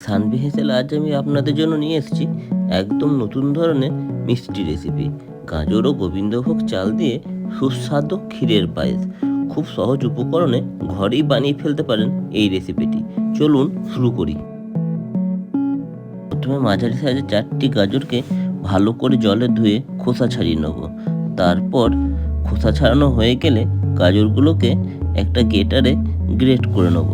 সানভি হেসেল আজ আমি আপনাদের জন্য নিয়ে এসেছি একদম নতুন ধরনের মিষ্টি রেসিপি। গাজর ও গোবিন্দভোগ চাল দিয়ে সুস্বাদু ক্ষীরের পায়েস। খুব সহজ উপকরণে ঘরেই বানিয়ে ফেলতে পারেন এই রেসিপিটি। চলুন শুরু করি। প্রথমে মাঝারি সাইজের 4টি গাজরকে ভালো করে জলে ধুয়ে খোসা ছাড়িয়ে নেব। তারপর খোসা ছাড়ানো হয়ে গেলে গাজরগুলোকে একটা গ্রেটারে গ্রেট করে নেব।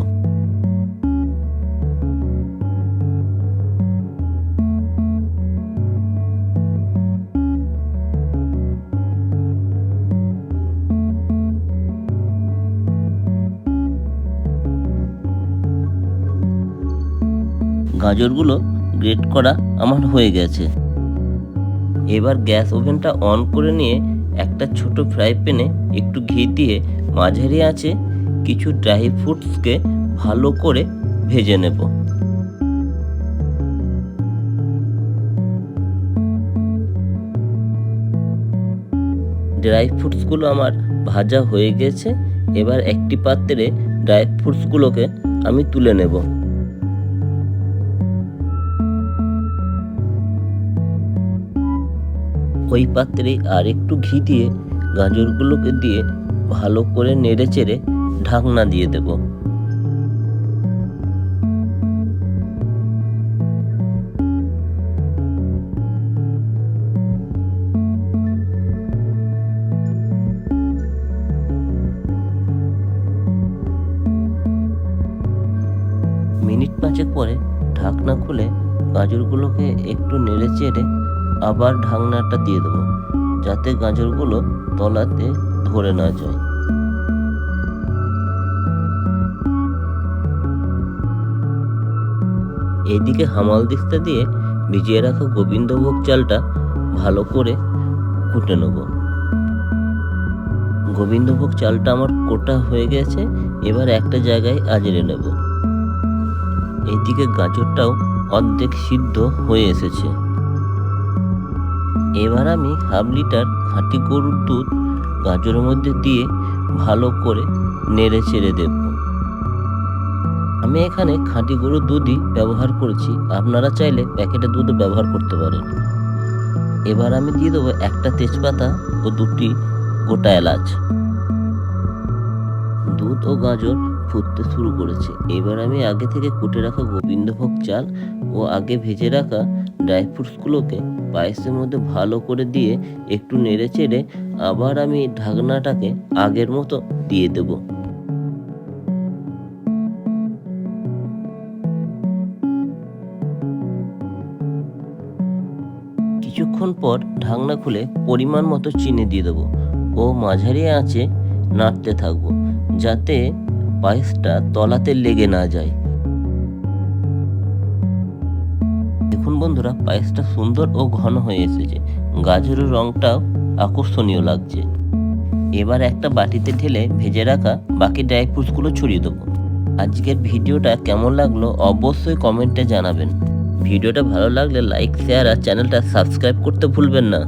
গাজরগুলো গ্রেট করা আমার হয়ে গেছে। এবার গ্যাস ওভেনটা অন করে নিয়ে একটা ছোট ফ্রাই প্যানে একটু ঘি দিয়ে মাঝারি আঁচে কিছু ড্রাই ফ্রুটসকে ভালো করে ভেজে নেব। ড্রাই ফ্রুটসগুলো আমার ভাজা হয়ে গেছে। এবার একটি পাত্রে ড্রাই ফ্রুটসগুলোকে আমি তুলে নেব। ওই পাত্রে আর একটু ঘি দিয়ে গাজরগুলোকে দিয়ে ভালো করে নেড়ে চেড়ে ঢাকনা দিয়ে দেব। মিনিট 5 পরে ঢাকনা খুলে গাজরগুলোকে একটু নেড়ে চেড়ে আবার ঢাকনাটা দিয়ে দেবো, যাতে গাজরগুলো তলাতে ধরে না যায়। এইদিকে হামাল দিস্তা দিয়ে ভিজিয়ে রাখা গোবিন্দভোগ চালটা ভালো করে কুটে নেব। গোবিন্দভোগ চালটা আমার কোটা হয়ে গেছে। এবার একটা জায়গায় আজড়ে নেব। এইদিকে গাজরটাও অর্ধেক সিদ্ধ হয়ে এসেছে। এবার আমি হাফ লিটার খাঁটি গরুর দুধ গাজরের মধ্যে দিয়ে ভালো করে নেড়ে চেড়ে দেব। আমি এখানে খাঁটি গরুর দুধই ব্যবহার করেছি, আপনারা চাইলে প্যাকেটের দুধও ব্যবহার করতে পারেন। এবার আমি দিয়ে দেবো একটা তেজপাতা ও 2টি গোটা এলাচ। দুধ ও গাজর ফুটতে শুরু করেছে। এবার আমি আগে থেকে কুটে রাখা গোবিন্দভোগ চাল ও আগে ভেজে রাখা ড্রাই ফ্রুটসগুলোকে পায়েসের মধ্যে ভালো করে দিয়ে একটু নেড়ে চেড়ে আবার আমি ঢাকনাটাকে আগের মতো দিয়ে দেব। কিছুক্ষণ পর ঢাকনা খুলে পরিমাণ মতো চিনি দিয়ে দেবো ও মাঝারি আঁচে নাড়তে থাকবো, যাতে পায়েসটা তলাতে লেগে না যায়। দেখুন বন্ধুরা, পায়েসটা সুন্দর ও ঘন হয়ে এসেছে। গাজরের রংটাও আকর্ষণীয় লাগছে। এবার একটা বাটিতে ঢেলে ভেজে রাখা বাকি ড্রাই ফ্রুটসগুলো ছড়িয়ে দেবো। আজকের ভিডিওটা কেমন লাগলো অবশ্যই কমেন্টে জানাবেন। ভিডিওটা ভালো লাগলে লাইক, শেয়ার আর চ্যানেলটা সাবস্ক্রাইব করতে ভুলবেন না।